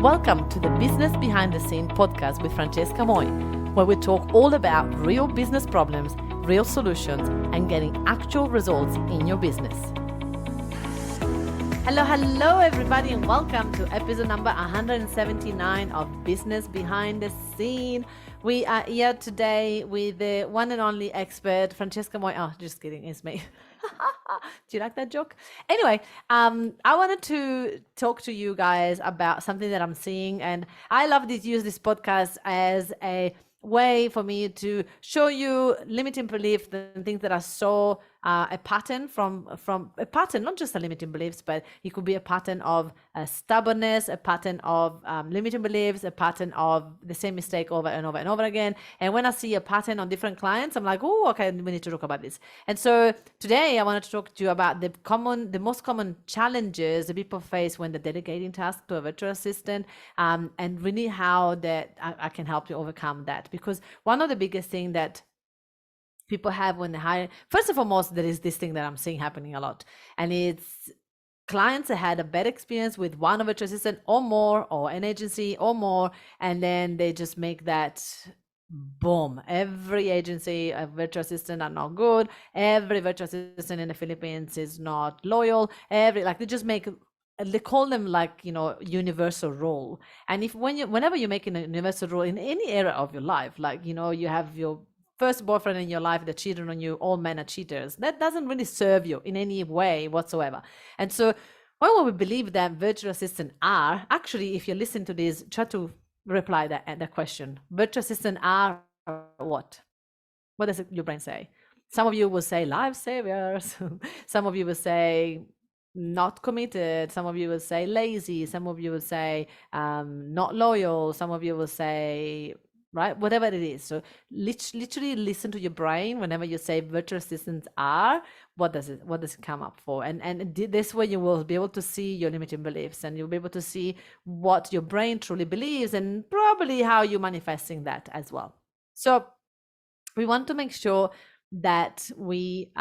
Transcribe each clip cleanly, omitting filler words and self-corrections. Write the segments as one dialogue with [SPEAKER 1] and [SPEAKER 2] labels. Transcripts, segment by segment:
[SPEAKER 1] Welcome to the Business Behind the Scene podcast with Francesca Moi, where we talk all about real business problems, real solutions, and getting actual results in your business. Hello everybody, and welcome to episode number 179 of Business Behind the Scene. We are here today with the one and only expert, Francesca Moi. Oh, just kidding, it's me. Do you like that joke? Anyway, I wanted to talk to you guys about something that I'm seeing, and I love to use this podcast as a way for me to show you limiting beliefs and things that are so a pattern from a pattern, not just a limiting beliefs, but it could be a pattern of stubbornness, a pattern of limiting beliefs, a pattern of the same mistake over and over and over again. And when I see a pattern on different clients, I'm like, oh, okay, we need to talk about this. And so today I wanted to talk to you about the most common challenges that people face when they're delegating tasks to a virtual assistant, and really how that I can help you overcome that. Because one of the biggest things that people have when they hire, first and foremost, there is this thing that I'm seeing happening a lot, and it's clients that had a bad experience with one virtual assistant or more, or an agency or more, and then they just make that boom. Every agency, a virtual assistant are not good. Every virtual assistant in the Philippines is not loyal. They just make, they call them like, universal role. And whenever you're making a universal role in any area of your life, like, you have your first boyfriend in your life that cheated on you, all men are cheaters. That doesn't really serve you in any way whatsoever. And so when we believe that virtual assistants are, actually, if you listen to this, try to reply that question. Virtual assistants are what? What does your brain say? Some of you will say lifesavers. Some of you will say not committed. Some of you will say lazy. Some of you will say not loyal. Some of you will say, right, whatever it is. So literally listen to your brain whenever you say virtual assistants are, what does it come up for? And this way you will be able to see your limiting beliefs, and you'll be able to see what your brain truly believes, and probably how you're manifesting that as well. So we want to make sure that we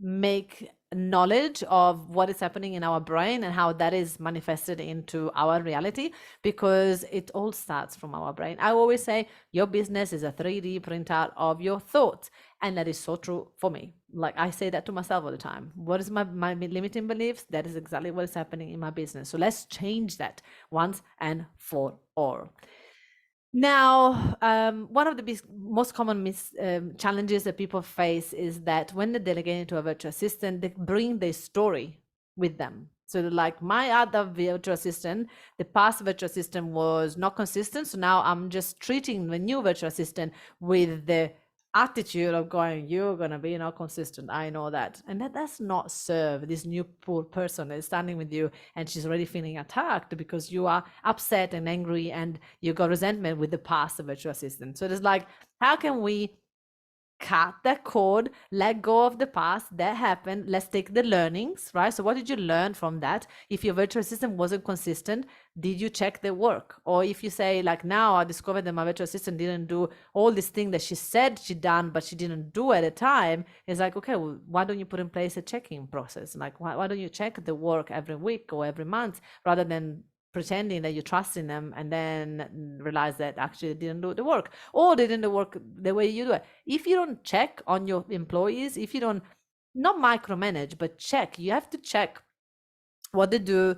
[SPEAKER 1] make knowledge of what is happening in our brain and how that is manifested into our reality, because it all starts from our brain. I always say your business is a 3D printout of your thoughts, and that is so true for me. Like, I say that to myself all the time. What is my limiting beliefs? That is exactly what is happening in my business. So let's change that once and for all. Now, one of the most common challenges that people face is that when they're delegating to a virtual assistant, they bring their story with them. So like, my other virtual assistant, the past virtual assistant was not consistent. So now I'm just treating the new virtual assistant with the attitude of going, you're going to be not consistent. I know that. And that does not serve this new poor person that is standing with you, and she's already feeling attacked because you are upset and angry and you got resentment with the past virtual assistant. So it's like, how can we cut that cord, let go of the past that happened? Let's take the learnings, right? So what did you learn from that? If your virtual assistant wasn't consistent, did you check the work? Or if you say, like, now I discovered that my virtual assistant didn't do all this thing that she said she done, but she didn't do at a time, it's like, okay, well, why don't you put in place a checking process? Like, why don't you check the work every week or every month, rather than pretending that you trust in them and then realize that actually they didn't do the work, or they didn't do the work the way you do it. If you don't check on your employees, if you don't, not micromanage, but check, you have to check what they do,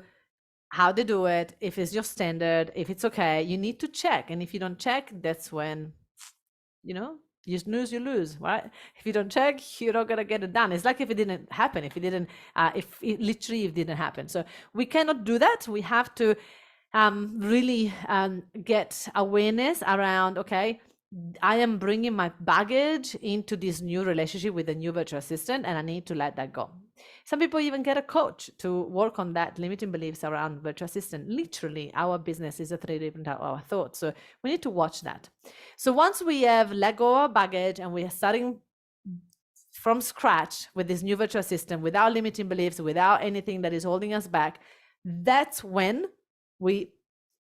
[SPEAKER 1] how they do it, if it's your standard, if it's okay, you need to check. And if you don't check, that's when, you snooze, you lose, right? If you don't check, you're not gonna get it done. It's like if it didn't happen, if it literally didn't happen. So we cannot do that. We have to really get awareness around, okay, I am bringing my baggage into this new relationship with the new virtual assistant, and I need to let that go. Some people even get a coach to work on that limiting beliefs around virtual assistant. Literally, our business is a 3D print of our thoughts. So we need to watch that. So once we have let go of our baggage and we are starting from scratch with this new virtual assistant, without limiting beliefs, without anything that is holding us back, that's when we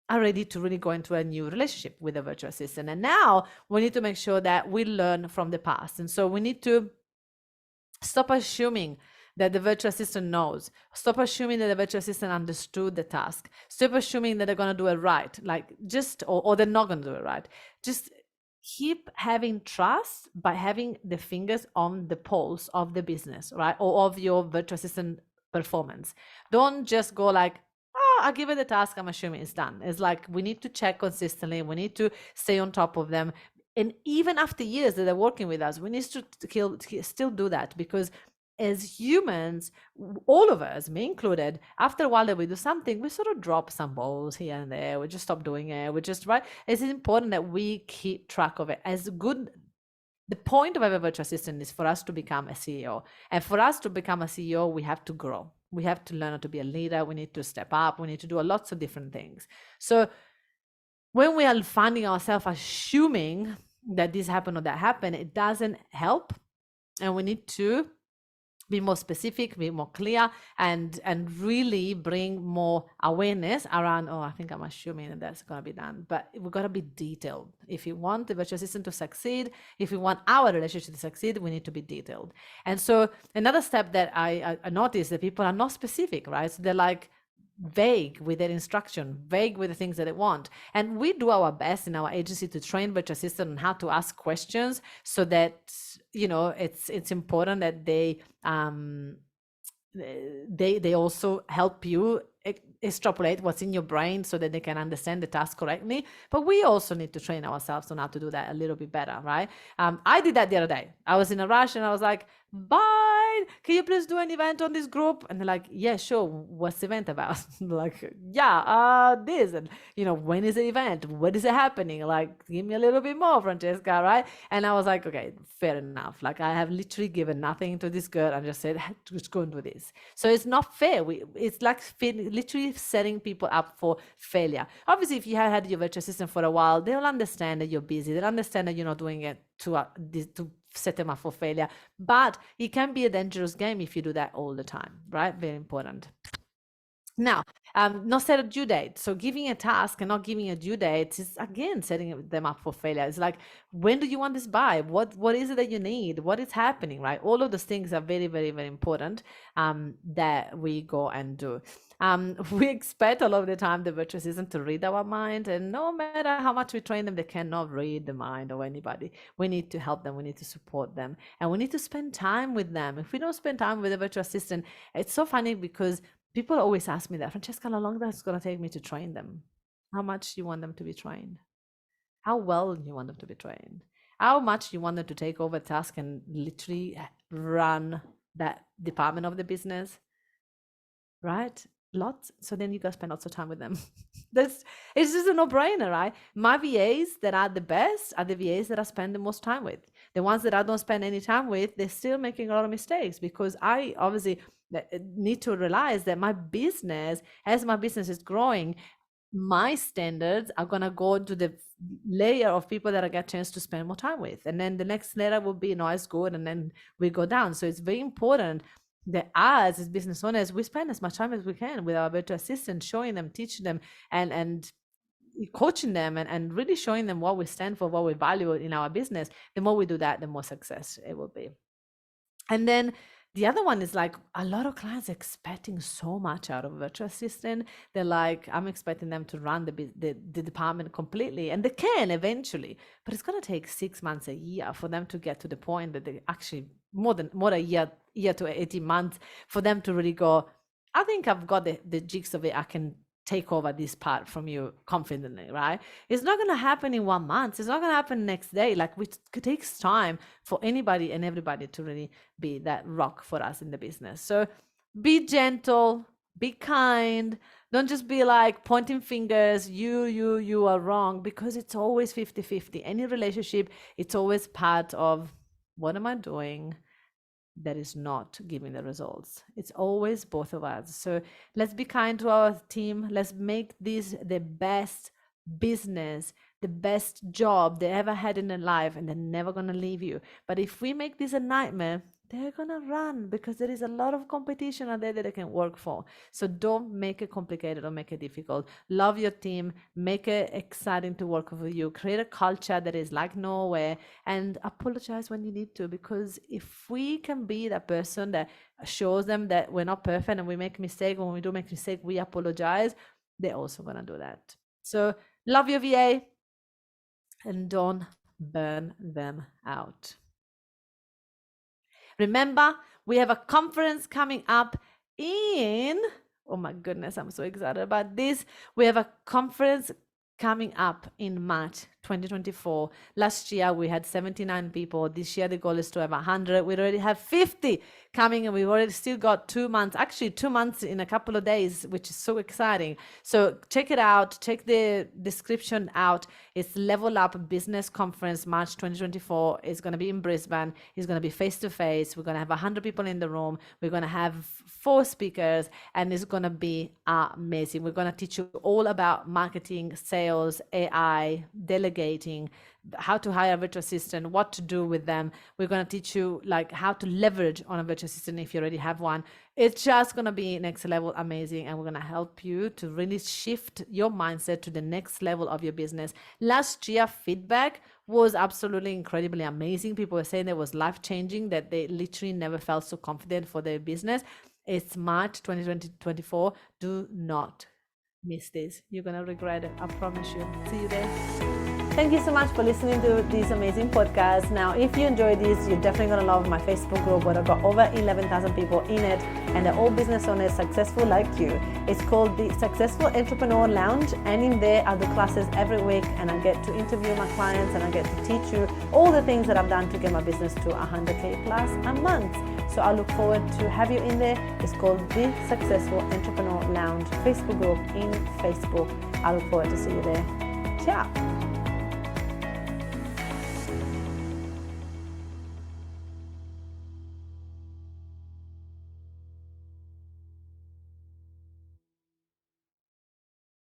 [SPEAKER 1] are ready to really go into a new relationship with a virtual assistant. And now we need to make sure that we learn from the past. And so we need to stop assuming that the virtual assistant knows. Stop assuming that the virtual assistant understood the task. Stop assuming that they're going to do it right, like just, or they're not going to do it right. Just keep having trust by having the fingers on the pulse of the business, right? Or of your virtual assistant performance. Don't just go like, oh, I'll give it the task, I'm assuming it's done. It's like, we need to check consistently. We need to stay on top of them. And even after years that they're working with us, we need to still do that, because as humans, all of us, me included, after a while that we do something, we sort of drop some balls here and there. We just stop doing it. We just, right? It's important that we keep track of it. As good, the point of a virtual assistant is for us to become a CEO. And for us to become a CEO, we have to grow. We have to learn how to be a leader. We need to step up. We need to do lots of different things. So when we are finding ourselves assuming that this happened or that happened, it doesn't help. And we need to be more specific, be more clear, and really bring more awareness around, oh, I think I'm assuming that that's going to be done. But we've got to be detailed. If you want the virtual assistant to succeed, if we want our relationship to succeed, we need to be detailed. And so another step that I noticed that people are not specific, right? So they're like, vague with their instruction, vague with the things that they want. And we do our best in our agency to train virtual assistant on how to ask questions, so that, you know, it's important that they also help you extrapolate what's in your brain so that they can understand the task correctly. But we also need to train ourselves on how to do that a little bit better, right? I did that the other day. I was in a rush and I was like, bye, can you please do an event on this group? And they're like, yeah, sure. What's the event about? Like, yeah, this. And, you know, when is the event? What is it happening? Like, give me a little bit more, Francesca, right? And I was like, okay, fair enough. Like, I have literally given nothing to this girl and just said, just go and do this. So it's not fair. It's like literally setting people up for failure. Obviously, if you have had your virtual assistant for a while, they'll understand that you're busy. They'll understand that you're not doing it to set them up for failure. But it can be a dangerous game if you do that all the time, right? Very important. Now, not set a due date. So giving a task and not giving a due date is, again, setting them up for failure. It's like, when do you want this by? What is it that you need? What is happening, right? All of those things are very, very, very important that we go and do. We expect a lot of the time the virtual assistant to read our mind, and no matter how much we train them, they cannot read the mind of anybody. We need to help them. We need to support them, and we need to spend time with them. If we don't spend time with the virtual assistant, it's so funny because people always ask me that, Francesca, how long that's going to take me to train them? How much you want them to be trained? How well you want them to be trained? How much you want them to take over a task and literally run that department of the business? Right? Lots. So then you got to spend lots of time with them. It's just a no-brainer, right? My VAs that are the best are the VAs that I spend the most time with. The ones that I don't spend any time with, they're still making a lot of mistakes, because I obviously need to realize that my business, as my business is growing, my standards are going to go to the layer of people that I get a chance to spend more time with. And then the next layer will be not as good, and then we go down. So it's very important that us as business owners, we spend as much time as we can with our virtual assistants, showing them, teaching them, and coaching them, and really showing them what we stand for, what we value in our business. The more we do that, the more success it will be. And then the other one is like, a lot of clients are expecting so much out of a virtual assistant. They're like, I'm expecting them to run the department completely, and they can eventually, but it's going to take 6 months, a year for them to get to the point that they actually more a year to 18 months for them to really go, I think I've got the jigs of it. I can take over this part from you confidently, right? It's not going to happen in 1 month. It's not going to happen next day. Like, it takes time for anybody and everybody to really be that rock for us in the business. So be gentle, be kind. Don't just be like pointing fingers, you are wrong, because it's always 50-50. Any relationship, it's always part of, what am I doing that is not giving the results? It's always both of us. So let's be kind to our team. Let's make this the best business, the best job they ever had in their life, and they're never going to leave you. But if we make this a nightmare, they're gonna run because there is a lot of competition out there that they can work for. So don't make it complicated or make it difficult. Love your team, make it exciting to work with you, create a culture that is like Norway, and apologize when you need to, because if we can be that person that shows them that we're not perfect and we make mistakes, when we do make mistakes, we apologize, they're also gonna do that. So love your VA and don't burn them out. Remember, we have a conference coming up in, oh my goodness, I'm so excited about this. We have a conference coming up in March 2024. Last year we had 79 people. This year the goal is to have 100. We already have 50 coming, and we've already still got 2 months, actually 2 months in a couple of days, which is so exciting. So check it out, check the description out. It's Level Up Business Conference, March 2024. It's going to be in Brisbane. It's going to be face to face. We're going to have 100 people in the room. We're going to have 4 speakers, and it's going to be amazing. We're going to teach you all about marketing, sales, AI, delegating, how to hire a virtual assistant, what to do with them. We're going to teach you like how to leverage on a virtual assistant if you already have one. It's just going to be next level amazing, and we're going to help you to really shift your mindset to the next level of your business. Last year feedback was absolutely incredibly amazing. People were saying it was life-changing, that they literally never felt so confident for their business. It's March 2024. Do not miss this. You're going to regret it. I promise you. See you there. Thank you so much for listening to this amazing podcast. Now, if you enjoyed this, you're definitely going to love my Facebook group, where I've got over 11,000 people in it, and they're all business owners successful like you. It's called the Successful Entrepreneur Lounge, and in there I do classes every week, and I get to interview my clients, and I get to teach you all the things that I've done to get my business to 100K plus a month. So I look forward to have you in there. It's called the Successful Entrepreneur Lounge Facebook group in Facebook. I look forward to see you there. Ciao.